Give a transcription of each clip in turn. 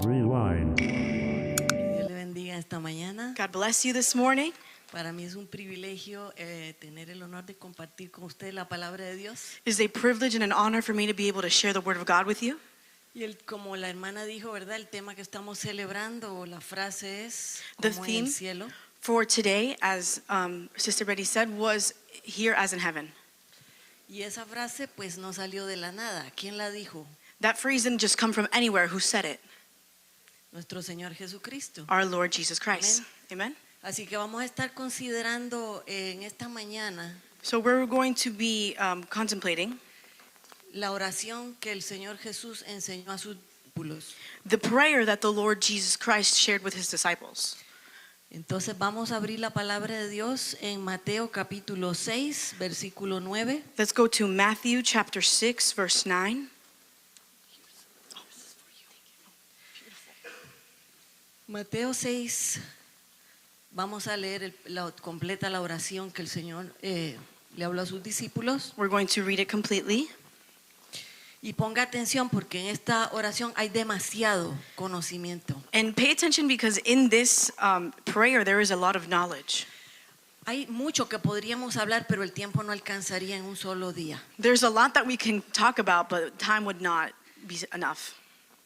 Rewind. Dios le bendiga esta mañana. God bless you this morning. Para mí es un privilegio tener el honor de compartir con usted la palabra de Dios. It is a privilege and an honor for me to be able to share the Word of God with you. Y como la hermana dijo, ¿verdad? El tema que estamos celebrando, o la frase es The como en theme el cielo. For today, as Sister Betty said, was here as in heaven. Y esa frase pues no salió de la nada. ¿Quién la dijo? That phrase didn't just come from anywhere. Who said it? Nuestro Señor Jesucristo. Our Lord Jesus Christ. Amen. Así que vamos a estar considerando en esta mañana So we're going to be contemplating la oración que el Señor Jesús enseñó a sus discípulos. the prayer that the Lord Jesus Christ shared with his disciples. Entonces vamos a abrir la palabra de Dios en Mateo capítulo 6, versículo 9. Let's go to Matthew chapter 6, verse 9. Mateo 6, vamos a leer completa la oración que el Señor le habló a sus discípulos. We're going to read it completely. Y ponga atención porque en esta oración hay demasiado conocimiento. And pay attention because in this prayer there is a lot of knowledge. Hay mucho que podríamos hablar, pero el tiempo no alcanzaría en un solo día. There's a lot that we can talk about, but time would not be enough.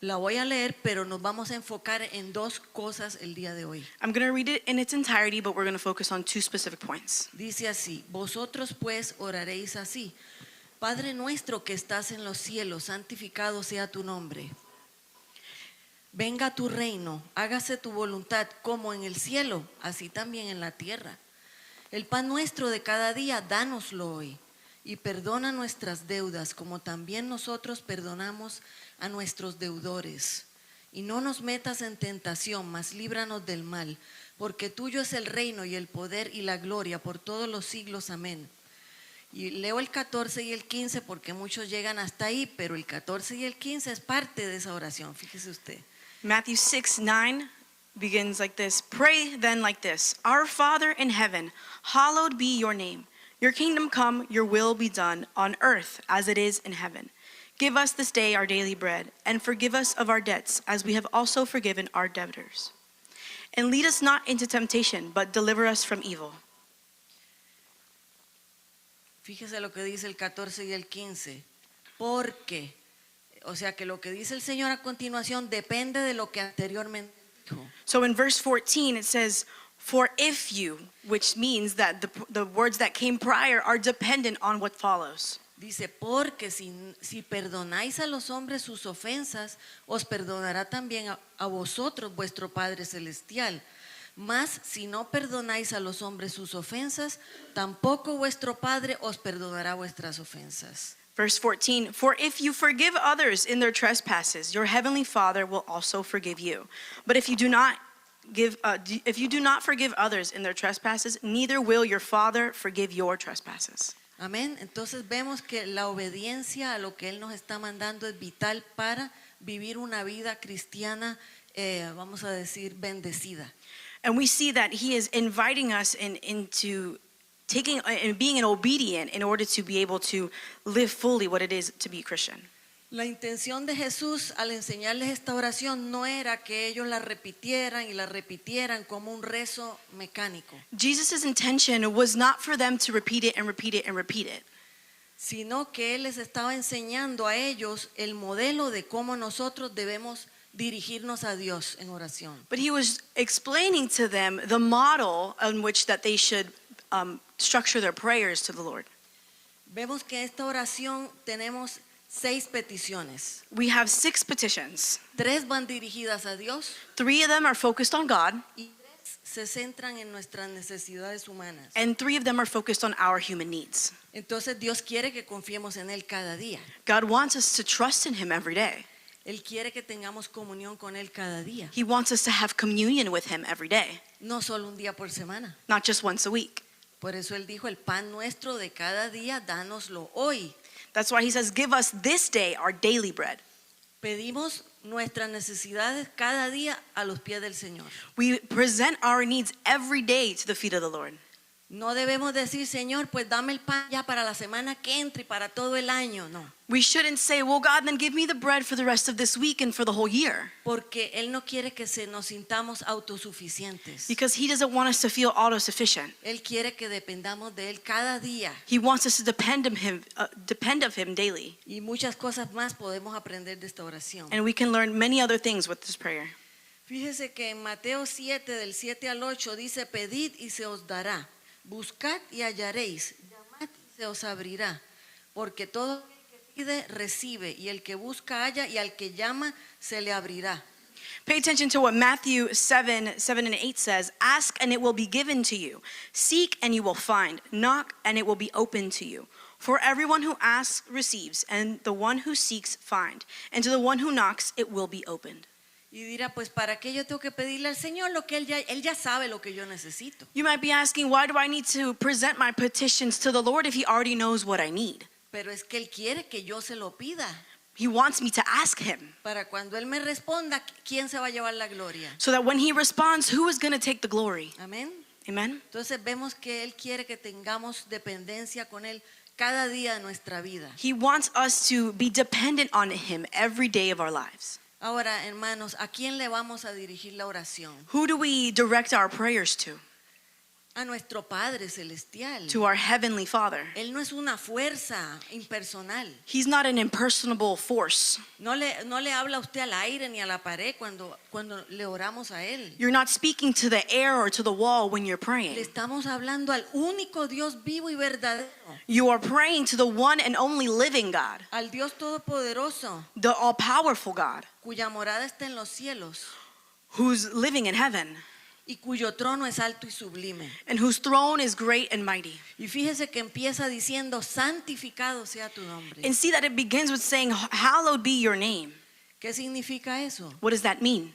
La voy a leer, pero nos vamos a enfocar en dos cosas el día de hoy. I'm going to read it in its entirety, but we're going to focus on two specific points. Dice así: vosotros pues oraréis así: Padre nuestro que estás en los cielos, santificado sea tu nombre. Venga tu reino, hágase tu voluntad como en el cielo, así también en la tierra. El pan nuestro de cada día, dánoslo hoy. Y perdona nuestras deudas, como también nosotros perdonamos a nuestros deudores. Y no nos metas en tentación, mas líbranos del mal, porque tuyo es el reino y el poder y la gloria por todos los siglos. Amén. Y leo el 14 y el 15 porque muchos llegan hasta ahí, pero el 14 y el 15 es parte de esa oración. Fíjese usted. Matthew 6:9 begins like this. Pray then like this. Our Father in heaven, hallowed be your name. Your kingdom come, your will be done on earth as it is in heaven. Give us this day our daily bread, and forgive us of our debts as we have also forgiven our debtors. And lead us not into temptation, but deliver us from evil. Fíjese lo que dice el 14 y el 15. Porque, o sea que lo que dice el Señor a continuación depende de lo que anteriormente dijo. So in verse 14 it says, for if you, which means that the words that came prior are dependent on what follows. Dice, porque si perdonáis a los hombres sus ofensas, os perdonará también a vosotros vuestro Padre Celestial. Mas si no perdonáis a los hombres sus ofensas, tampoco vuestro Padre os perdonará vuestras ofensas. Verse 14, for if you forgive others in their trespasses, your heavenly Father will also forgive you. But if you do not forgive others in their trespasses, neither will your Father forgive your trespasses. Amén. Entonces vemos que la obediencia a lo que Él nos está mandando es vital para vivir una vida cristiana, vamos a decir, bendecida. And we see that he is inviting us into taking and being obedient in order to be able to live fully what it is to be a Christian. La intención de Jesús al enseñarles esta oración no era que ellos la repitieran y la repitieran como un rezo mecánico. Jesus' intention was not for them to repeat it and repeat it and repeat it, sino que Él les estaba enseñando a ellos el modelo de cómo nosotros debemos dirigirnos a Dios en oración. but he was explaining to them the model in which that they should structure their prayers to the Lord. Vemos que esta oración tenemos 6 peticiones. We have 6 petitions. 3 van dirigidas a Dios 3 of them are focused on God, y 3 se centran en nuestras necesidades humanas. and 3 of them are focused on our human needs. Entonces Dios quiere que confiemos en Él cada día. God wants us to trust in him every day. Él quiere que tengamos comunión con Él cada día. He wants us to have communion with him every day, No solo un día por semana. not just once a week. Por eso Él dijo, el pan nuestro de cada día, dánoslo hoy. That's why he says, give us this day our daily bread. Pedimos nuestras necesidades cada día a los pies del Señor. We present our needs every day to the feet of the Lord. No debemos decir, Señor, pues dame el pan ya para la semana que entra y para todo el año. No, We shouldn't say, well, God, then give me the bread for the rest of this week and for the whole year. porque Él no quiere que nos sintamos autosuficientes. Because He doesn't want us to feel autosufficient. Él quiere que dependamos de Él cada día. He wants us to depend of Him daily. Y muchas cosas más podemos aprender de esta oración. And we can learn many other things with this prayer. Fíjese que en Mateo 7, del 7 al 8, dice, pedid y se os dará, buscad y hallaréis, llamad y se os abrirá, porque todo el que pide recibe, y el que busca halla, y al que llama se le abrirá. Pay attention to what Matthew 7 and 8 says. Ask and it will be given to you. Seek and you will find. Knock and it will be opened to you. For everyone who asks receives, and the one who seeks finds. And to the one who knocks it will be opened. Y dirá, pues ¿para qué yo tengo que pedirle al Señor lo que Él ya sabe lo que yo necesito? You might be asking, why do I need to present my petitions to the Lord if He already knows what I need? Pero es que Él quiere que yo se lo pida. He wants me to ask Him. Para cuando Él me responda, ¿quién se va a llevar la gloria? So that when He responds, who is going to take the glory? Amén. Amen? Entonces vemos que Él quiere que tengamos dependencia con Él cada día de nuestra vida. He wants us to be dependent on Him every day of our lives. Ahora, hermanos, ¿a quién le vamos a dirigir la oración? Who do we direct our prayers to? A nuestro Padre Celestial. To our Heavenly Father. Él no es una fuerza impersonal. He's not an impersonable force. No le habla usted al aire ni a la pared cuando le oramos a Él. You're not speaking to the air or to the wall when you're praying. Le estamos hablando al único Dios vivo y verdadero. You are praying to the one and only living God, Al Dios Todopoderoso, the all-powerful God, cuya morada está en los cielos who's living in heaven y cuyo trono es alto y sublime. and whose throne is great and mighty. Y fíjese que empieza diciendo, santificado sea tu nombre. And see that it begins with saying, hallowed be your name. ¿Qué significa eso? What does that mean?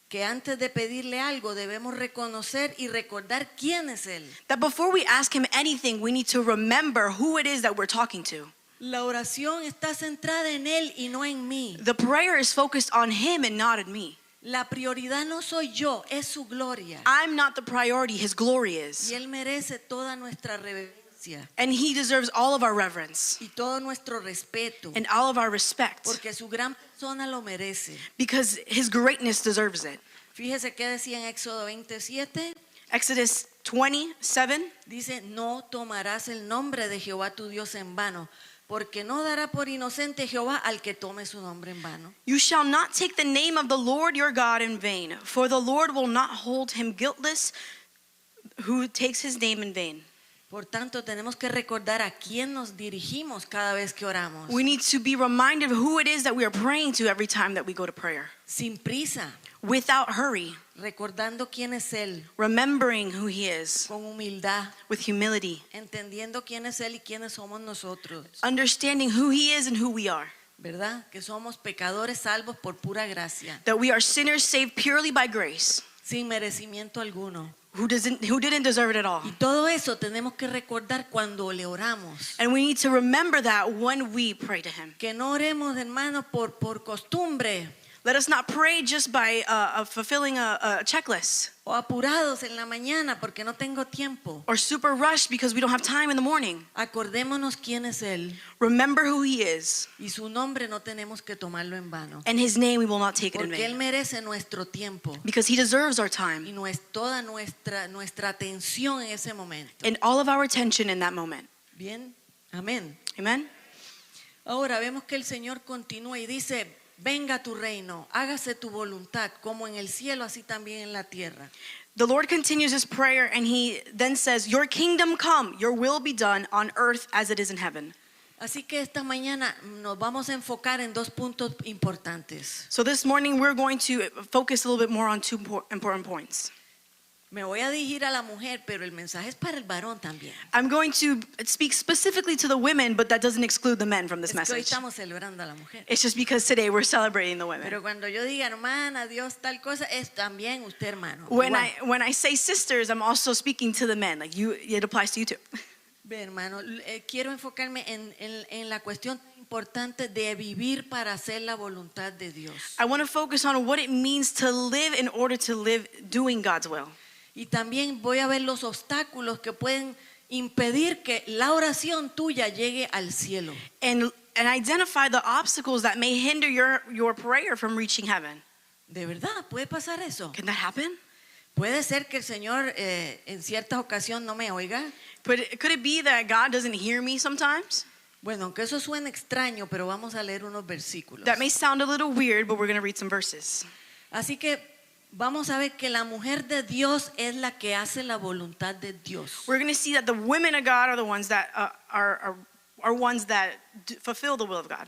Que antes de pedirle algo debemos reconocer y recordar quién es Él. That before we ask Him anything, we need to remember who it is that we're talking to. La oración está centrada en Él y no en mí. The prayer is focused on Him and not on me. La prioridad no soy yo, es su gloria. I'm not the priority, His glory is. Y Él merece toda nuestra reverencia And He deserves all of our reverence y todo nuestro respeto, and all of our respect porque su gran persona lo merece. because His greatness deserves it. Fíjese qué decía en Éxodo 27. Exodus 27, Dice, no tomarás el nombre de Jehová tu Dios en vano, porque no dará por inocente Jehová al que tome su nombre en vano. you shall not take the name of the Lord your God in vain, for the Lord will not hold him guiltless who takes His name in vain. Por tanto, tenemos que recordar a quién nos dirigimos cada vez que oramos. We need to be reminded of who it is that we are praying to every time that we go to prayer. Sin prisa, Without hurry, recordando quién es Él, remembering who He is, con humildad, with humility, entendiendo quién es Él y quiénes somos nosotros, understanding who He is and who we are. ¿verdad? Que somos pecadores salvos por pura gracia, That we are sinners saved purely by grace, sin merecimiento alguno. who didn't deserve it at all. Y todo eso tenemos que recordar cuando le oramos. And we need to remember that when we pray to Him. Que no oremos, hermano, por costumbre Let us not pray just by fulfilling a checklist o apurados en la mañana porque no tengo tiempo. or super rushed because we don't have time in the morning. Acordémonos quién es Él Remember who He is, y su nombre no tenemos que tomarlo en vano. and His name we will not take it in Porque Él vain. merece nuestro tiempo Because He deserves our y time toda nuestra atención en ese momento. and all of our attention in that moment. Bien, amén. Amen? Ahora vemos que el Señor continúa y dice, venga tu reino, hágase tu voluntad, como en el cielo, así también en la tierra. The Lord continues His prayer and He then says, your kingdom come, your will be done on earth as it is in heaven. Así que esta mañana nos vamos a enfocar en dos puntos importantes. So this morning we're going to focus a little bit more on two important points. Me voy a dirigir a la mujer, pero el mensaje es para el varón también. I'm going to speak specifically to the women, but that doesn't exclude the men from this Es que hoy message. estamos celebrando a la mujer. It's just because today we're celebrating the women. Pero cuando yo diga hermana, Dios tal cosa, es también usted hermano. When Igual. I say sisters, I'm also speaking to the men. Like you, it applies to you too. Ve, hermano, quiero enfocarme en la cuestión importante de vivir para hacer la voluntad de Dios. I want to focus on what it means to live in order to live doing God's will. Y también voy a ver los obstáculos que pueden impedir que la oración tuya llegue al cielo. and identify the obstacles that may hinder your prayer from reaching heaven. ¿De verdad puede pasar eso? Can that happen? Puede ser que el Señor en ciertas ocasiones no me oiga. But could it be that God doesn't hear me sometimes? Bueno, aunque eso suene extraño, pero vamos a leer unos versículos. That may sound a little weird, but we're going to read some verses. Así que vamos a ver que la mujer de Dios es la que hace la voluntad de Dios. We're going to see that the women of God are the ones that are ones that fulfill the will of God.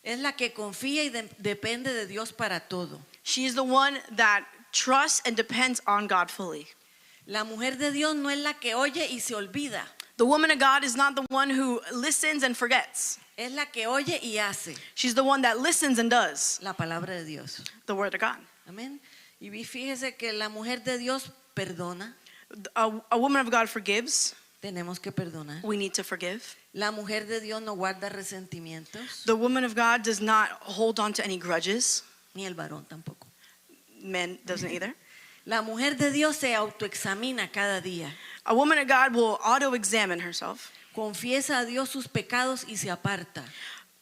Es la que confía y depende de Dios para todo. She is the one that trusts and depends on God fully. La mujer de Dios no es la que oye y se olvida. The woman of God is not the one who listens and forgets. Es la que oye y hace She's the one that listens and does la palabra de Dios. the word of God. Amén. Y fíjese que la mujer de Dios perdona. A woman of God forgives. Tenemos que perdonar. We need to forgive. La mujer de Dios no guarda resentimientos, The woman of God does not hold on to any grudges. ni el varón tampoco. Men doesn't either. La mujer de Dios se autoexamina cada día. A woman of God will auto-examine herself, Confiesa a Dios sus pecados y se aparta.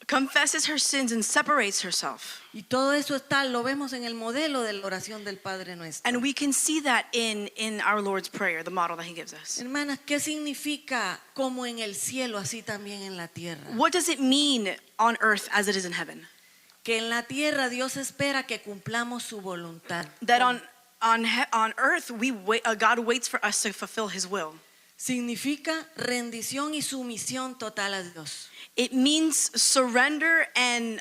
confesses her sins and separates herself. Y todo eso lo vemos en el modelo de la oración del Padre Nuestro. And we can see that in our Lord's Prayer, the model that he gives us. Hermanas, ¿qué significa como en el cielo, así también en la tierra? What does it mean on earth as it is in heaven? Que en la tierra Dios espera que cumplamos su voluntad. That on earth God waits for us to fulfill his will. Significa rendición y sumisión total a Dios. It means surrender and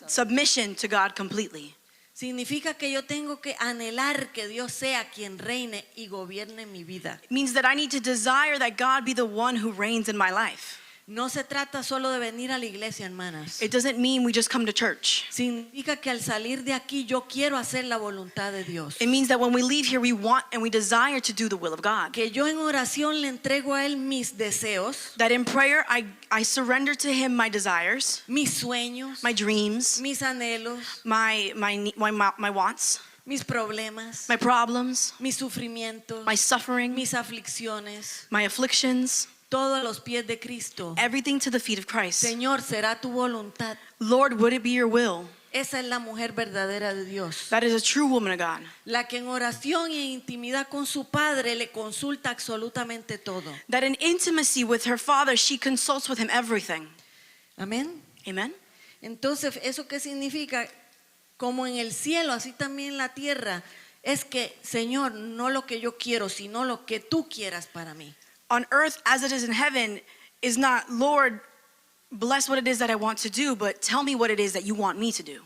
submission to God completely. Significa que yo tengo que anhelar que Dios sea quien reine y gobierne mi vida. It means that I need to desire that God be the one who reigns in my life. No se trata solo de venir a la iglesia, hermanas. It doesn't mean we just come to church. Significa que al salir de aquí yo quiero hacer la voluntad de Dios. It means that when we leave here, we want and we desire to do the will of God. Que yo en oración le entrego a Él mis deseos, That in prayer, I surrender to him my desires, mis sueños, my dreams, mis anhelos, my wants, mis problemas, my problems, mis sufrimientos, my suffering, mis aflicciones, my afflictions, todo a los pies de Cristo. everything to the feet of Christ. Señor, será tu voluntad. Lord, would it be your will? Esa es la mujer verdadera de Dios. That is a true woman of God. La que en oración y en intimidad con su Padre le consulta absolutamente todo. That in intimacy with her Father, she consults with him everything. Amén. Amen? Entonces, ¿eso qué significa? Como en el cielo, así también en la tierra. Es que, Señor, no lo que yo quiero, sino lo que tú quieras para mí. On earth as it is in heaven is not, Lord, bless what it is that I want to do, but tell me what it is that you want me to do.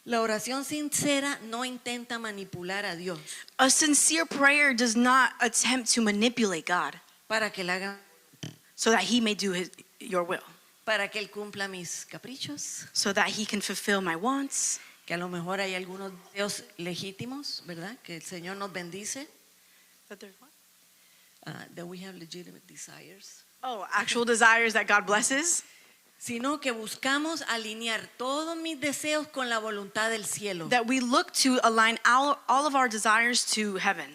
La oración sincera no intenta manipular a Dios A sincere prayer does not attempt to manipulate God para que le haga, so that he may do your will, para que Él cumpla mis caprichos, so that he can fulfill my wants. que a lo mejor hay algunos deseos legítimos, ¿verdad? Que el Señor nos bendice. That we have legitimate desires. Oh, actual desires that God blesses. Sino que buscamos alinear todos mis deseos con la voluntad del cielo. That we look to align all of our desires to heaven.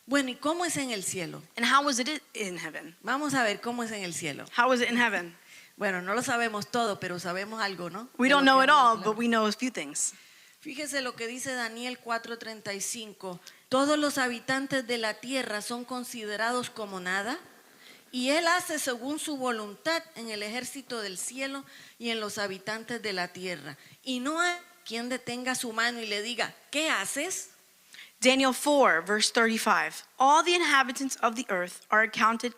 Bueno, ¿y cómo es en el cielo? And how is it in heaven? Vamos a ver cómo es en el cielo. How is it in heaven? Bueno, no lo sabemos todo, pero sabemos algo, ¿no? We De lo don't know que it all, nos but habla. we know a few things. Fíjese lo que dice Daniel 4:35. Todos los habitantes de la tierra son considerados como nada, y Él hace según su voluntad en el ejército del cielo y en los habitantes de la tierra. Y no hay quien detenga su mano y le diga, ¿qué haces? Daniel 4, verse 35. All the inhabitants of the earth are accounted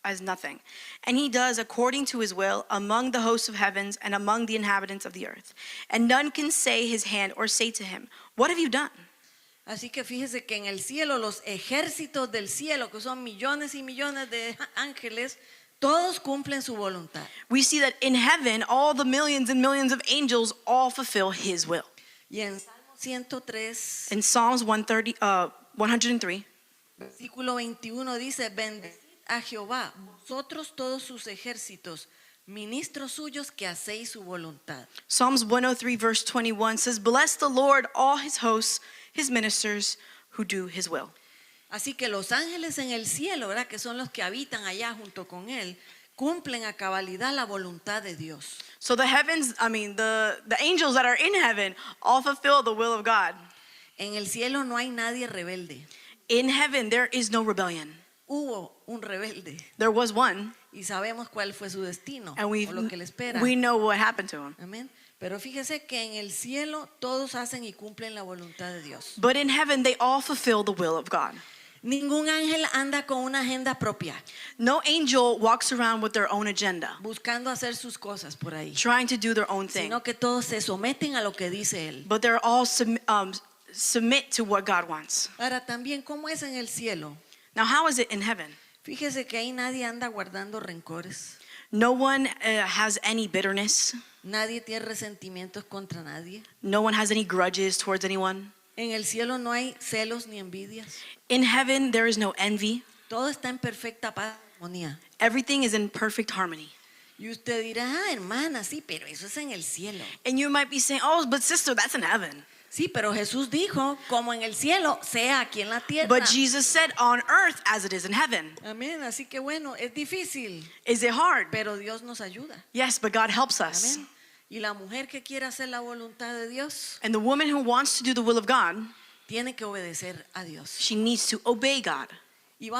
as nothing, and he does according to his will among the hosts of heavens and among the inhabitants of the earth. And none can say his hand or say to him, what have you done? Así que fíjese que en el cielo, los ejércitos del cielo, que son millones y millones de ángeles, todos cumplen su voluntad. We see that in heaven, all the millions and millions of angels all fulfill his will. Y en Salmo 103, In Psalms 103, versículo 21 dice, bendecid a Jehová, vosotros todos sus ejércitos, ministros suyos que hacéis su voluntad. Psalms 103, verse 21 says, bless the Lord, all his hosts, his ministers who do his will. Así que los ángeles en el cielo, ¿verdad? Que son los que habitan allá junto con él, cumplen a cabalidad la voluntad de Dios. So the heavens, the angels that are in heaven all fulfill the will of God. En el cielo no hay nadie rebelde. In heaven, there is no rebellion. Hubo un rebelde There was one, y sabemos cuál fue su destino and o lo que le espera. we know what happened to him. Amén. Pero fíjese que en el cielo todos hacen y cumplen la voluntad de Dios. But in heaven, they all fulfill the will of God. Ningún ángel anda con una agenda propia, No angel walks around with their own agenda, buscando hacer sus cosas por ahí, trying to do their own thing. sino que todos se someten a lo que dice él. But they're all submit to what God wants. Ahora también, ¿cómo es en el cielo? Now, how is it in heaven? Fíjese que ahí nadie anda guardando rencores, No one has any bitterness. nadie tiene resentimientos contra nadie. No one has any grudges towards anyone. En el cielo no hay celos ni envidias. In heaven, there is no envy. Todo está en perfecta paz y armonía. Everything is in perfect harmony. Y usted dirá, hermana, sí, pero eso es en el cielo. And you might be saying, oh, but sister, that's in heaven. Sí, pero Jesús dijo, como en el cielo, sea aquí en la tierra. But Jesus said, on earth as it is in heaven. Amén, así que bueno, es difícil, Is it hard? pero Dios nos ayuda. Yes, but God helps us. Amén. Y la mujer que quiere hacer la voluntad de Dios, And the woman who wants to do the will of God, tiene que obedecer a Dios. she needs to obey God. Y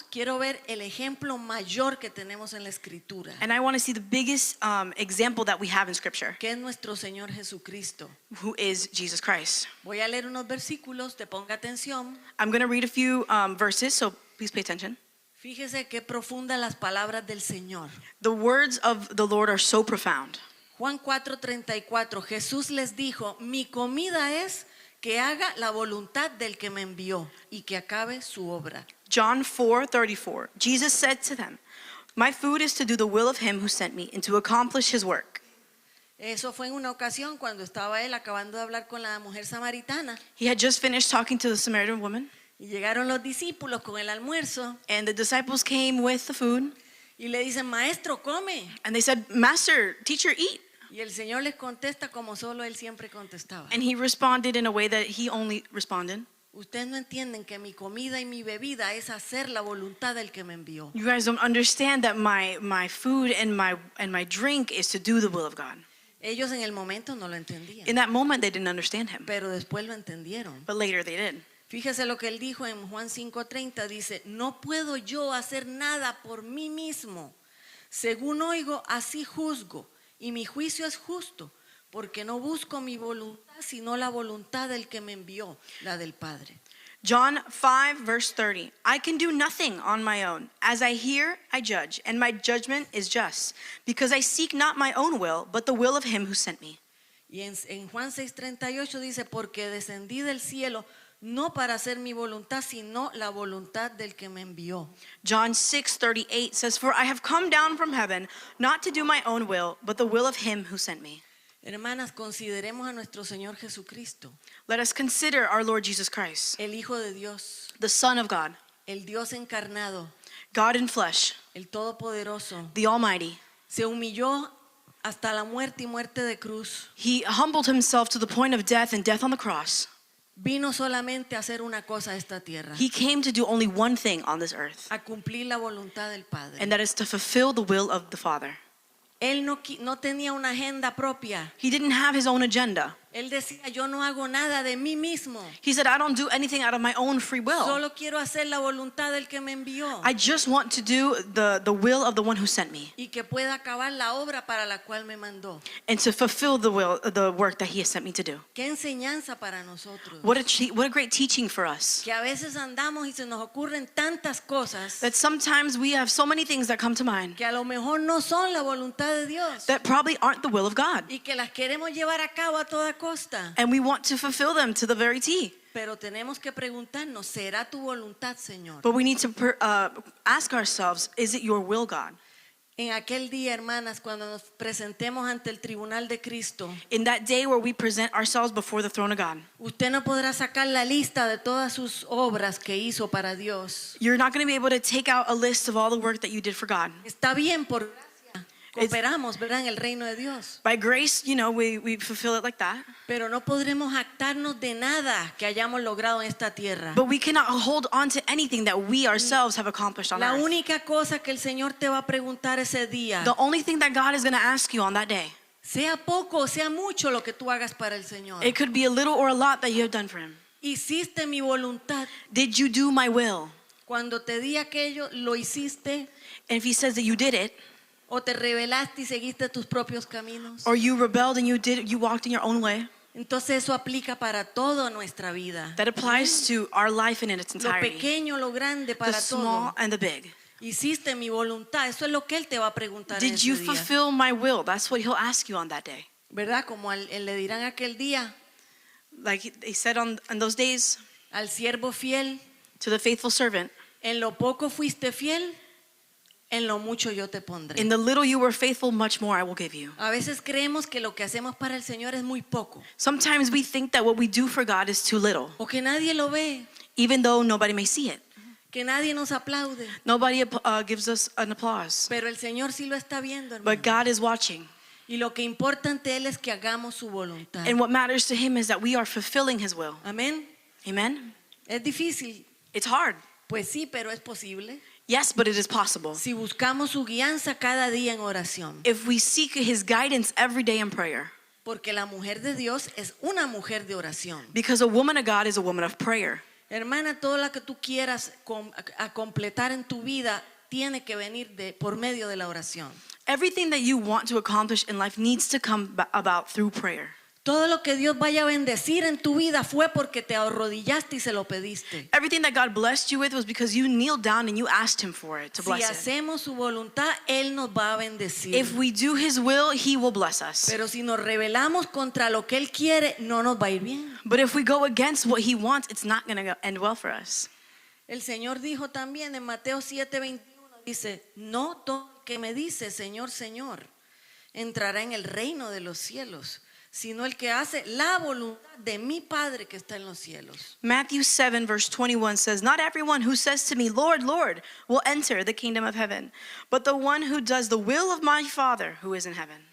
quiero ver el ejemplo mayor que tenemos en la Escritura, And I want to see the biggest example that we have in Scripture, que es nuestro Señor Jesucristo. who is Jesus Christ. Voy a leer unos versículos, te ponga atención. I'm going to read a few verses, so please pay attention. Fíjese qué profundas las palabras del Señor. The words of the Lord are so profound. Juan 4:34, Jesús les dijo, mi comida es que haga la voluntad del que me envió y que acabe su obra. John 4:34. Jesus said to them, my food is to do the will of him who sent me and to accomplish his work. Eso fue en una ocasión cuando estaba él acabando de hablar con la mujer samaritana He had just finished talking to the Samaritan woman, y llegaron los discípulos con el almuerzo and the disciples came with the food, y le dicen, maestro, come. and they said, Master, teacher, eat. Y el Señor les contesta como solo él siempre contestaba. And he responded in a way that he only responded. Ustedes no entienden que mi comida y mi bebida es hacer la voluntad del que me envió. You guys don't understand that my food and my drink is to do the will of God. Ellos en el momento no lo entendían, In that moment, they didn't understand him, pero después lo entendieron. but later they did. Fíjese lo que él dijo en Juan 5:30, dice, no puedo yo hacer nada por mí mismo. Según oigo, así juzgo, y mi juicio es justo, porque no busco mi voluntad, sino la voluntad del que me envió, la del Padre. John 5:30. I can do nothing on my own. As I hear, I judge, and my judgment is just, because I seek not my own will, but the will of him who sent me. Y en Juan 6:38 dice, porque descendí del cielo, no para hacer mi voluntad, sino la voluntad del que me envió. John 6:38 says, for I have come down from heaven, not to do my own will, but the will of him who sent me. Hermanas, consideremos a nuestro Señor Jesucristo, Let us consider our Lord Jesus Christ, el Hijo de Dios, the Son of God, el Dios encarnado, God in flesh, el Todopoderoso. the Almighty. Se humilló hasta la muerte y muerte de cruz. He humbled himself to the point of death and death on the cross. Vino solamente a hacer una cosa a esta tierra, He came to do only one thing on this earth, a cumplir la voluntad del Padre. and that is to fulfill the will of the Father. Él no tenía una agenda propia. He didn't have his own agenda. Él decía, yo no hago nada de mí mismo. He said, I don't do anything out of my own free will. Solo quiero hacer la voluntad del que me envió I just want to do the will of the one who sent me, y que pueda acabar la obra para la cual me mandó. and to fulfill the work that he has sent me to do. Qué enseñanza para nosotros. What a great teaching for us. Que a veces andamos y se nos ocurren tantas cosas That sometimes we have so many things that come to mind que a lo mejor no son la voluntad de Dios that probably aren't the will of God, y que las queremos llevar a cabo a toda costa. and we want to fulfill them to the very T. Pero tenemos que preguntarnos, ¿será tu voluntad, Señor? But we need to ask ourselves, is it your will, God? En aquel día, hermanas, cuando nos presentemos ante el tribunal de Cristo, In that day where we present ourselves before the throne of God, usted no podrá sacar la lista de todas sus obras que hizo para Dios. you're not going to be able to take out a list of all the work that you did for God. Está bien por gracia, cooperamos, ¿verdad? En el reino de Dios. By grace, we fulfill it like that. Pero no podremos jactarnos de nada que hayamos logrado en esta tierra. But we cannot hold on to anything that we ourselves have accomplished on La earth. única cosa que el Señor te va a preguntar ese día, The only thing that God is going to ask you on that day, sea poco o sea mucho lo que tú hagas para el Señor. it could be a little or a lot that you have done for Him. Hiciste mi voluntad. Did you do my will? Cuando te di aquello, lo hiciste. And if He says that you did it, O te rebelaste y seguiste tus propios caminos. or you rebelled and you walked in your own way, Entonces eso aplica para toda nuestra vida. that applies to our life in its Lo entirety. pequeño, lo grande, The para small todo. and the big. Hiciste mi voluntad. Eso es lo que Él te va a preguntar en Did ese you día. fulfill my will? That's what He'll ask you on that day. ¿Verdad? Como le dirán aquel día Like He said on those days al siervo fiel, to the faithful servant, en lo poco fuiste fiel, en lo mucho yo te pondré. in the little you were faithful, much more I will give you. A veces creemos que lo que hacemos para el Señor es muy poco, Sometimes we think that what we do for God is too little, o que nadie lo ve, even though nobody may see it. que nadie nos aplaude, Nobody gives us an applause. pero el Señor sí lo está viendo, But hermano. God is watching. Y lo que importa ante Él es que hagamos su voluntad. And what matters to Him is that we are fulfilling His will. Amén. Amen? Es difícil, It's hard. pues sí, pero es posible. Yes, but it is possible. Si buscamos su guianza cada día en oración. If we seek His guidance every day in prayer. Porque la mujer de Dios es una mujer de oración. Because a woman of God is a woman of prayer. Hermana, todo lo que tú quieras a completar en tu vida tiene que venir por medio de la oración. Everything that you want to accomplish in life needs to come about through prayer. Todo lo que Dios vaya a bendecir en tu vida fue porque te arrodillaste y se lo pediste. Everything that God blessed you with was because you kneeled down and you asked Him for it to Si bless it. hacemos su voluntad, Él nos va a bendecir. If we do His will, He will bless us. Pero si nos rebelamos contra lo que Él quiere, no nos va a ir bien. But if we go against what He wants, it's not going to end well for us. El Señor dijo también en Mateo 7:21, dice, no todo el que me dice Señor, Señor, entrará en el reino de los cielos, sino el que hace la voluntad de mi Padre que está en los cielos. Matthew 7 verse 21 says, "Not everyone who says to me, Lord, Lord, will enter the kingdom of heaven, but the one who does the will of my Father who is in heaven."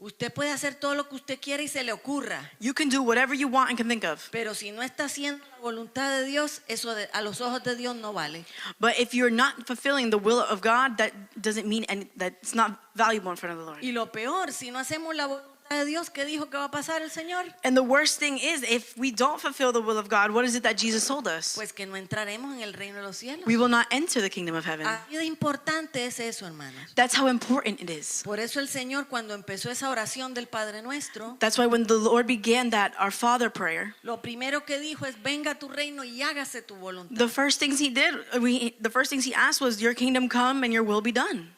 Usted puede hacer todo lo que usted quiera y se le ocurra, You can do whatever you want and can think of. pero si no está haciendo la voluntad de Dios, eso a los ojos de Dios no vale. But if you're not fulfilling the will of God, that doesn't mean that it's not valuable in front of the Lord. Y lo peor, si no hacemos la voluntad de Dios, ¿qué dijo que va a pasar el Señor? And the worst thing is, if we don't fulfill the will of God, what is it that Jesus told us? Pues que no entraremos en el reino de los cielos. We will not enter the kingdom of heaven. Así de importante es eso, hermanas. That's how important it is. Por eso el Señor, cuando empezó esa oración del Padre Nuestro, That's why when the Lord began that Our Father prayer, lo primero que dijo es, venga tu reino y hágase tu voluntad. the first things He asked was, "Your kingdom come and Your will be done."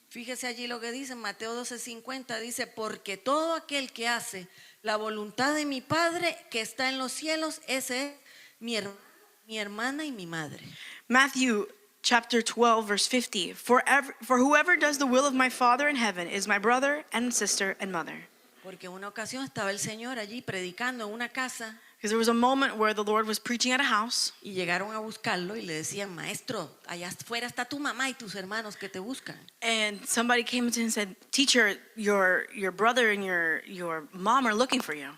Fíjese allí lo que dice en Mateo 12:50, dice, porque todo aquel que hace la voluntad de mi Padre que está en los cielos, ese es mi hermana y mi madre. Matthew chapter 12 verse 50, For whoever does the will of my Father in heaven is my brother and sister and mother. Porque en una ocasión estaba el Señor allí predicando en una casa Because there was a moment where the Lord was preaching at a house, y llegaron a buscarlo y le decían, maestro, allá afuera está tu mamá y tus hermanos que te buscan. and somebody came to him and said, "Teacher, your brother and your mom are looking for you."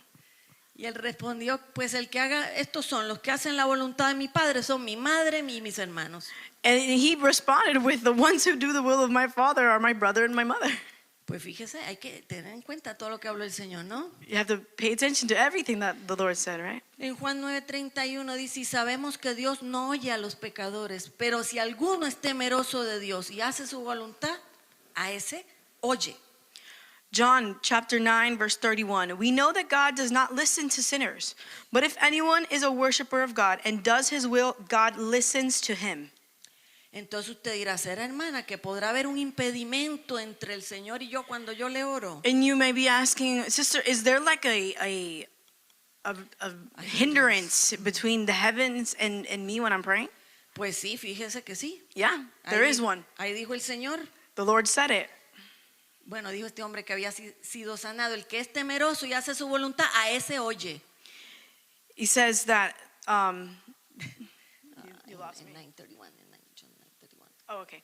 Y él respondió, pues el que haga, estos son los que hacen la voluntad de mi Padre, son mi madre y mis hermanos. And he responded with, "The ones who do the will of my Father are my brother and my mother." Pues fíjese, hay que tener en cuenta todo lo que habló el Señor, ¿no? You have to pay attention to everything that the Lord said, right? En Juan 9:31 dice, y sabemos que Dios no oye a los pecadores, pero si alguno es temeroso de Dios y hace su voluntad, a ese oye. John chapter 9 verse 31, "We know that God does not listen to sinners, but if anyone is a worshiper of God and does His will, God listens to him." Entonces usted dirá, ¿será, hermana, que podrá haber un impedimento entre el Señor y yo cuando yo le oro? And you may be asking, "Sister, is there like a hindrance between the heavens and me when I'm praying?" Pues sí, fíjese que sí. Yeah, there is one. Ahí dijo el Señor. The Lord said it. Bueno, dijo este hombre que había sido sanado. El que es temeroso y hace su voluntad, a ese oye. He says that, In 9:31, in John 9:31. Oh, okay.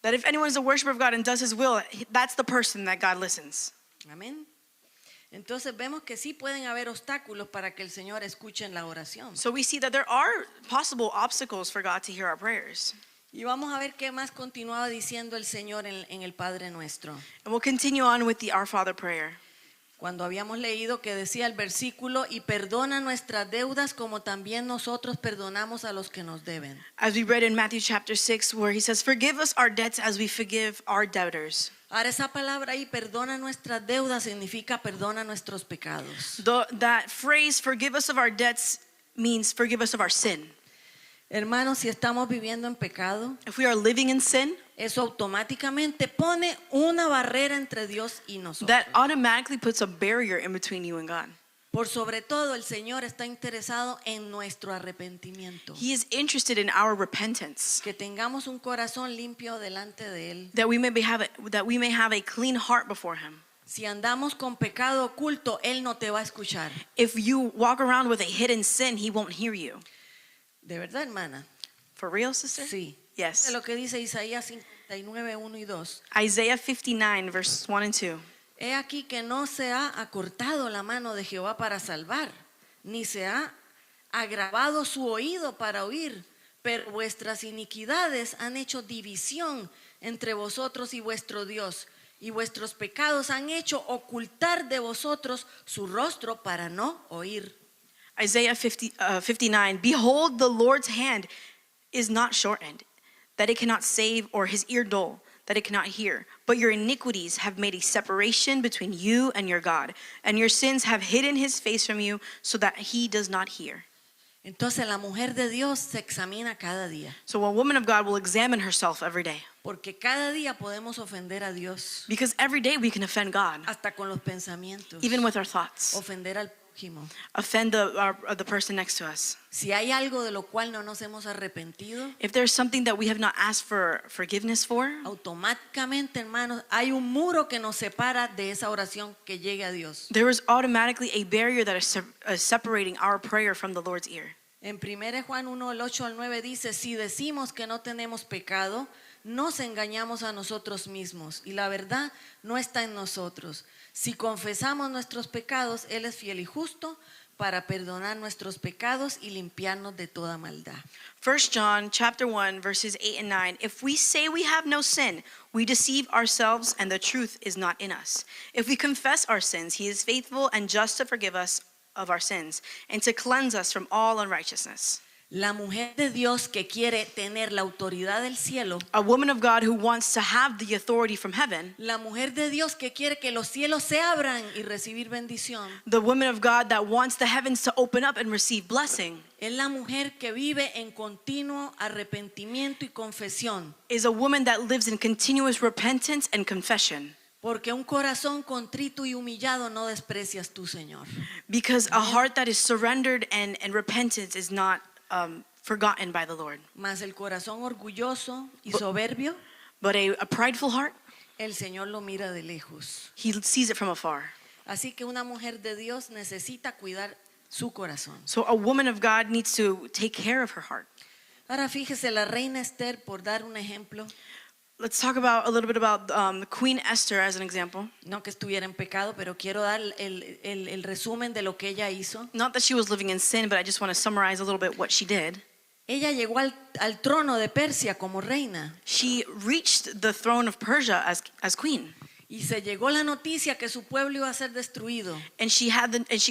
That if anyone is a worshiper of God and does his will, that's the person that God listens. Amén. Entonces vemos que sí pueden haber obstáculos para que el Señor escuche en la oración. So we see that there are possible obstacles for God to hear our prayers. Y vamos a ver qué más continuaba diciendo el Señor en el Padre Nuestro. And we'll continue on with the Our Father prayer. Cuando habíamos leído que decía el versículo, y perdona nuestras deudas como también nosotros perdonamos a los que nos deben. As we read in Matthew chapter 6, where he says, forgive us our debts as we forgive our debtors. Ahora esa palabra ahí, perdona nuestras deudas, significa perdona nuestros pecados. That phrase, forgive us of our debts, means forgive us of our sin. Hermanos, si estamos viviendo en pecado, If we are living in sin, eso automáticamente pone una barrera entre Dios y nosotros. that automatically puts a barrier in between you and God. Por sobre todo, el Señor está interesado en nuestro arrepentimiento. He is interested in our repentance, Que tengamos un corazón limpio delante de Él. that we may have a clean heart before him. Si andamos con pecado oculto, Él no te va a escuchar. If you walk around with a hidden sin, he won't hear you. ¿De verdad, hermana? For real, sister? Sí. Yes. Es lo que dice Isaías 59, 1 y 2. Isaiah 59, verses 1 and 2. He aquí que no se ha acortado la mano de Jehová para salvar, ni se ha agravado su oído para oír, pero vuestras iniquidades han hecho división entre vosotros y vuestro Dios, y vuestros pecados han hecho ocultar de vosotros su rostro para no oír. Isaiah 59, behold, the Lord's hand is not shortened, that it cannot save, or his ear dull, that it cannot hear. But your iniquities have made a separation between you and your God, and your sins have hidden his face from you so that he does not hear. Entonces la mujer de Dios se examina cada día, So a woman of God will examine herself every day, porque cada día podemos ofender a Dios, because every day we can offend God, hasta con los pensamientos, even with our thoughts, ofender al prójimo. offend the person next to us. Si hay algo de lo cual no nos hemos arrepentido, If there's something that we have not asked for forgiveness for, automáticamente, hermanos, hay un muro que nos separa de esa oración que llegue a Dios. there is automatically a barrier that is separating our prayer from the Lord's ear. En 1 Juan 1, el 8 al 9 dice, si decimos que no tenemos pecado, nos engañamos a nosotros mismos y la verdad no está en nosotros. Si confesamos nuestros pecados, Él es fiel y justo para perdonar nuestros pecados y limpiarnos de toda maldad. 1 John chapter 1 verses 8 and 9. If we say we have no sin, we deceive ourselves and the truth is not in us. If we confess our sins, he is faithful and just to forgive us of our sins and to cleanse us from all unrighteousness. La mujer de Dios que quiere tener la autoridad del cielo, A woman of God who wants to have the authority from heaven, la mujer de Dios que quiere que los cielos se abran y recibir bendición, the woman of God that wants the heavens to open up and receive blessing, es la mujer que vive en continuo arrepentimiento y confesión. is a woman that lives in continuous repentance and confession. Porque un corazón contrito y humillado no desprecias tú, Señor. Because a heart that is surrendered and repentance is not forgotten by the Lord. Mas el corazón orgulloso y soberbio, But a prideful heart, el Señor lo mira de lejos. he sees it from afar. Así que una mujer de Dios necesita cuidar su corazón. So a woman of God needs to take care of her heart. Ahora fíjese, la reina Esther, por dar un ejemplo, Let's talk about a little bit about Queen Esther as an example. no que estuviera en pecado, pero quiero dar el resumen de lo que ella hizo. Not that she was living in sin, but I just want to summarize a little bit what she did. Ella llegó al trono de Persia como reina She reached the throne of Persia as queen, y se llegó la noticia que su pueblo iba a ser destruido. and she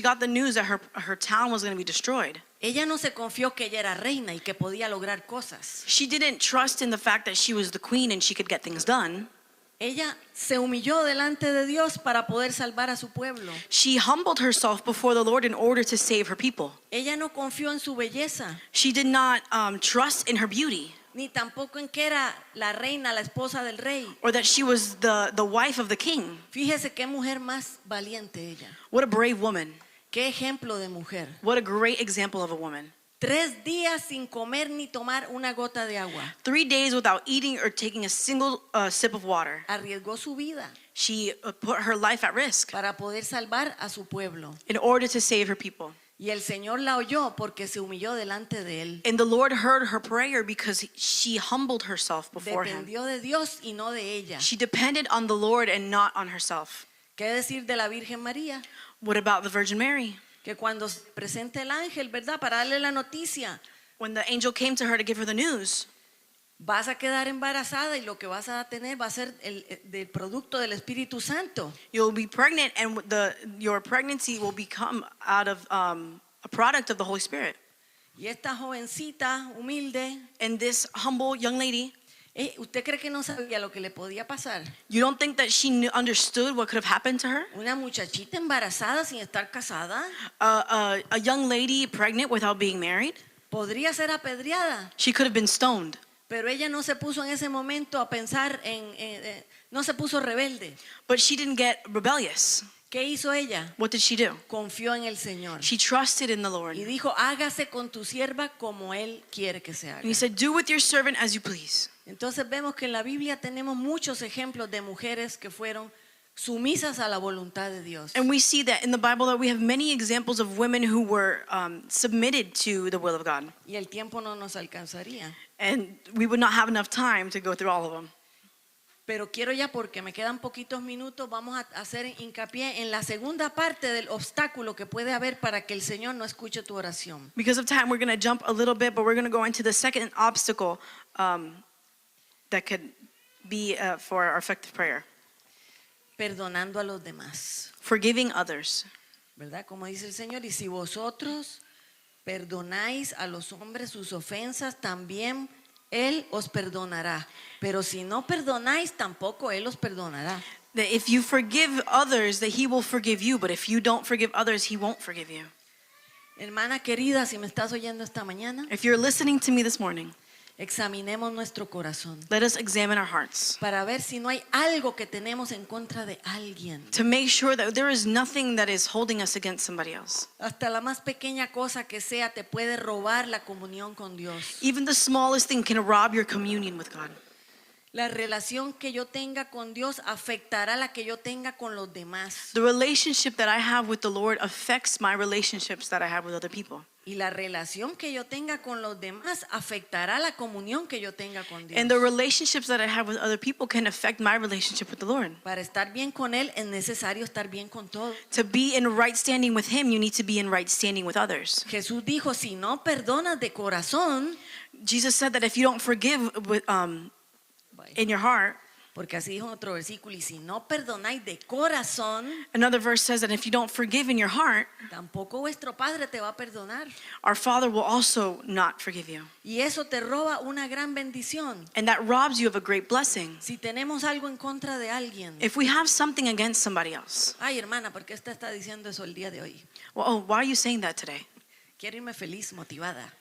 got the news that her town was going to be destroyed. Ella no se confió que ella era reina y que podía lograr cosas. She didn't trust in the fact that she was the queen and she could get things done. Ella se humilló delante de Dios para poder salvar a su pueblo. She humbled herself before the Lord in order to save her people. Ella no confió en su belleza, She did not trust in her beauty, ni tampoco en que era la reina, la esposa del rey. or that she was the wife of the king. Fíjese qué mujer más valiente ella. What a brave woman. Qué ejemplo de mujer. What a great example of a woman. 3 días sin comer ni tomar una gota de agua. 3 days without eating or taking a single sip of water. Arriesgó su vida She put her life at risk para poder salvar a su pueblo. in order to save her people. Y el Señor la oyó porque se humilló delante de él. And the Lord heard her prayer because she humbled herself before him. Dependió de Dios y no de ella. She depended on the Lord and not on herself. ¿Qué decir de la Virgen María? What about the Virgin Mary? Que cuando se presenta el ángel, ¿verdad? Para darle la noticia, When the angel came to her to give her the news, vas a quedar embarazada y lo que vas a tener va a ser del producto del Espíritu Santo. you'll be pregnant, and your pregnancy will become out of a product of the Holy Spirit. Y esta jovencita humilde, And this humble young lady, ¿usted cree que no sabía lo que le podía pasar? you don't think that she understood what could have happened to her? Una muchachita embarazada sin estar casada A young lady pregnant without being married? podría ser apedreada, She could have been stoned. pero ella no se puso en ese momento a pensar no se puso rebelde. But she didn't get rebellious. ¿Qué hizo ella? What did she do? Confió en el Señor She trusted in the Lord. y dijo, hágase con tu sierva como Él quiere que se haga. And he said, do with your servant as you please. Entonces vemos que en la Biblia tenemos muchos ejemplos de mujeres que fueron sumisas a la voluntad de Dios. And we see that in the Bible that we have many examples of women who were submitted to the will of God. Y el tiempo no nos alcanzaría. And we would not have enough time to go through all of them. Pero quiero ya, porque me quedan poquitos minutos, vamos a hacer hincapié en la segunda parte del obstáculo que puede haber para que el Señor no escuche tu oración. Because of time, we're going to jump a little bit, but we're going to go into the second obstacle that could be for our effective prayer. Perdonando a los demás, Forgiving others. ¿verdad? Como dice el Señor, y si vosotros perdonáis a los hombres sus ofensas, también Él os perdonará. Pero si no perdonáis, tampoco Él os perdonará. That if you forgive others, that he will forgive you. But if you don't forgive others, he won't forgive you. Hermana querida, si me estás oyendo esta mañana, If you're listening to me this morning, examinemos nuestro corazón let us examine our hearts para ver si no hay algo que tenemos en contra de alguien. to make sure that there is nothing that is holding us against somebody else. Hasta la más pequeña cosa que sea te puede robar la comunión con Dios. Even the smallest thing can rob your communion with God. La relación que yo tenga con Dios afectará la que yo tenga con los demás. The relationship that I have with the Lord affects my relationships that I have with other people. Y la relación que yo tenga con los demás afectará la comunión que yo tenga con Dios. And the relationships that I have with other people can affect my relationship with the Lord. Para estar bien con Él es necesario estar bien con todos. To be in right standing with Him, you need to be in right standing with others. Jesús dijo, si no perdonas de corazón, Jesus said that if you don't forgive with, in your heart, porque así dijo en otro versículo, y si no perdonáis de corazón, another verse says that if you don't forgive in your heart, tampoco vuestro Padre te va a perdonar. our Father will also not forgive you. Y eso te roba una gran bendición. And that robs you of a great blessing. Si tenemos algo en contra de alguien, If we have something against somebody else, ay hermana, ¿por qué usted está diciendo eso el día de hoy? well, oh, why are you saying that today? Quiero irme feliz, motivada.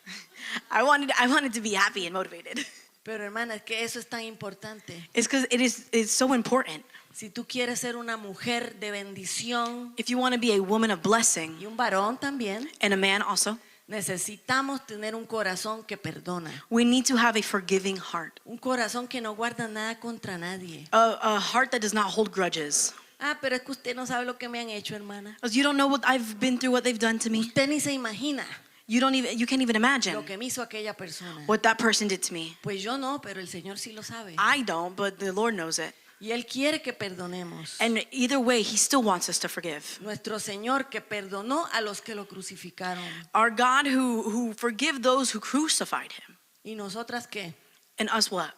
I wanted to be happy and motivated. Pero hermana, es que eso es tan importante. It's because it's so important. Si tú quieres ser una mujer de bendición If you want to be a woman of blessing, y un varón también, and a man also, necesitamos tener un corazón que perdona. we need to have a forgiving heart. Un corazón que no guarda nada contra nadie. A heart that does not hold grudges. Ah, pero es que usted no sabe lo que me han hecho, hermana. Because you don't know what I've been through, what they've done to me. Usted ni se imagina You can't even imagine lo que me hizo aquella persona. what that person did to me. Pues yo no, pero el Señor sí lo sabe. I don't, but the Lord knows it. Y Él quiere que perdonemos. And either way, He still wants us to forgive. Nuestro Señor que perdonó a los que lo crucificaron. Our God who forgive those who crucified Him. ¿Y nosotras qué? And us what?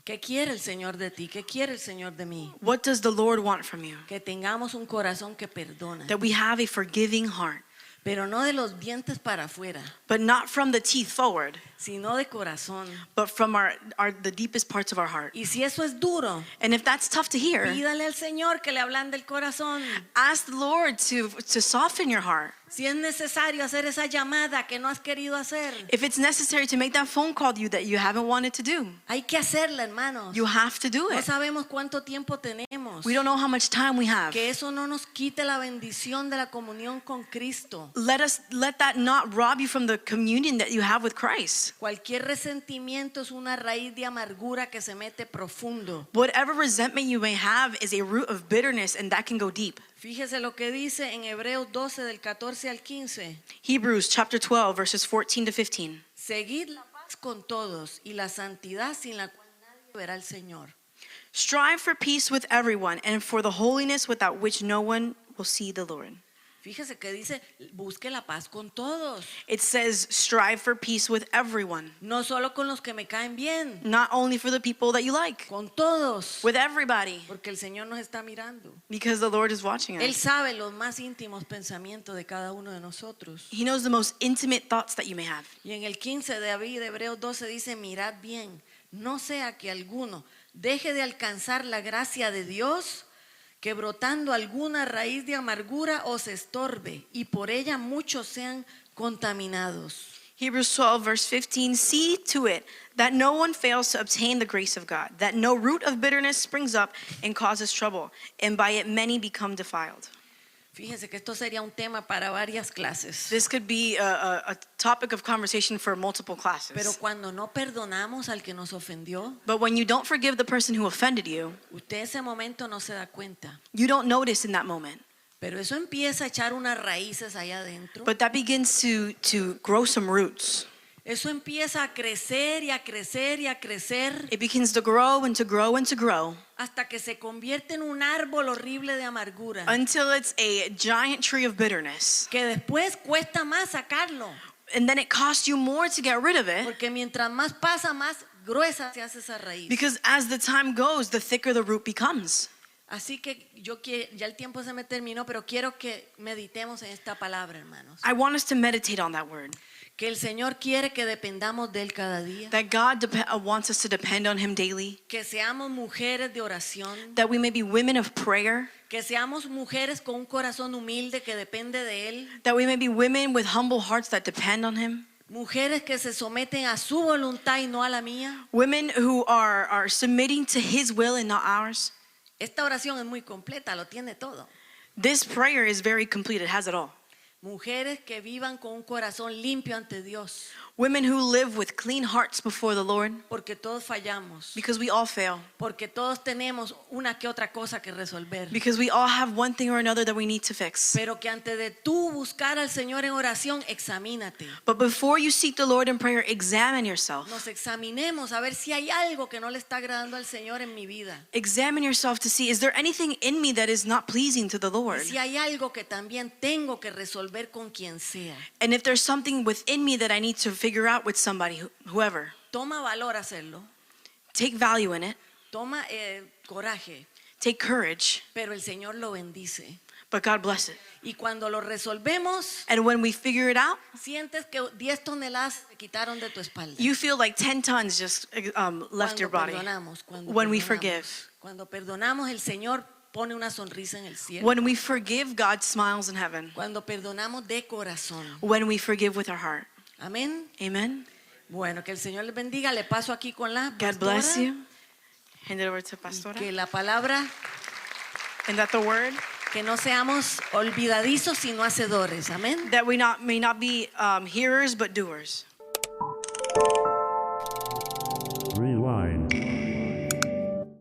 ¿Qué quiere el Señor de ti? ¿Qué quiere el Señor de mí? What does the Lord want from you? Que tengamos un corazón que perdona. That we have a forgiving heart, Pero no de los dientes para afuera, but not from the teeth forward, sino de corazón. but from the deepest parts of our heart. Y si eso es duro, And if that's tough to hear, pídale al Señor que le ablande el corazón. ask the Lord to soften your heart. Si es necesario hacer esa llamada que no has querido hacer, If it's necessary to make that phone call that you haven't wanted to do, hay que hacerla, hermanos. you have to do No it. sabemos cuánto tiempo tenemos. We don't know how much time we have. Que eso no nos quite la bendición de la comunión con Cristo. Let that not rob you from the communion that you have with Christ. Cualquier resentimiento es una raíz de amargura que se mete profundo. Whatever resentment you may have is a root of bitterness, and that can go deep. Fíjese lo que dice en Hebreos 12 del 14 al 15. Hebrews chapter 12, verses 14 to 15. Seguid la paz con todos y la santidad sin la cual nadie verá al Señor. Strive for peace with everyone and for the holiness without which no one will see the Lord. Fíjese que dice, busque la paz con todos. It says, strive for peace with everyone, No solo con los que me caen bien, not only for the people that you like, con todos. with everybody, Porque el Señor nos está mirando. because the Lord is watching Él us. sabe los más íntimos pensamientos de cada uno de nosotros. He knows the most intimate thoughts that you may have. Y en el 15 de David, de Hebreos 12 dice, mirad bien, no sea que alguno deje de alcanzar la gracia de Dios, que brotando alguna raíz de amargura os estorbe y por ella muchos sean contaminados. Hebrews 12, verse 15, see to it that no one fails to obtain the grace of God, that no root of bitterness springs up and causes trouble, and by it many become defiled. Fíjense que esto sería un tema para varias clases. This could be a topic of conversation for multiple Pero classes. cuando no perdonamos al que nos ofendió, But when you don't forgive the person who offended you, usted ese momento no se da cuenta. you don't notice in that moment. Pero eso empieza a echar unas raíces allá adentro. But that begins to grow some roots. Eso empieza a crecer y a crecer y a crecer It begins to grow and to grow and to grow hasta que se convierte en un árbol horrible de amargura until it's a giant tree of bitterness. que después cuesta más sacarlo, And then it costs you more to get rid of it, porque mientras más pasa, más gruesa se hace esa raíz. because as the time goes, the thicker the root becomes. Así que ya el tiempo se me terminó, pero quiero que meditemos en esta palabra, hermanos. I want us to meditate on that word. Que el Señor quiere que dependamos de Él cada día. That God wants us to depend on Him daily. Que seamos mujeres de oración. That we may be women of prayer. Que seamos mujeres con un corazón humilde que depende de Él. That we may be women with humble hearts that depend on Him. Mujeres que se someten a su voluntad y no a la mía. Women who are submitting to His will and not ours. Esta oración es muy completa, lo tiene todo. This prayer is very complete. It has it all. Mujeres que vivan con un corazón limpio ante Dios. Women who live with clean hearts before the Lord, Porque todos fallamos. because we all fail. Porque todos tenemos una que otra cosa que resolver. Because we all have one thing or another that we need to fix. Pero que antes de tú buscar al Señor en oración, examínate. But before you seek the Lord in prayer, examine yourself. Nos examinemos a ver si hay algo que no le está agradando al Señor en mi vida. Examine yourself to see, is there anything in me that is not pleasing to the Y Lord? si hay algo que también tengo que resolver con quien sea. And if there's something within me that I need to figure out with somebody, whoever, Toma valor hacerlo. take value in it, Toma coraje. take courage, Pero el Señor lo bendice. but God bless it. Y cuando lo resolvemos, And when we figure it out, sientes que 10 toneladas se quitaron de tu espalda. you feel like 10 tons just left your body. When we forgive. Cuando perdonamos, el Señor pone una sonrisa en el cielo. When we forgive, God smiles in heaven. Cuando perdonamos de corazón. When we forgive with our heart. Amén. Amen. Bueno, que el Señor les bendiga. Le paso aquí con la God bless pastora. you. Hand it over to Pastora. Que la palabra, And that the word, que no seamos olvidadizos sino hacedores. Amén. that we may not be hearers but doers. Rewind.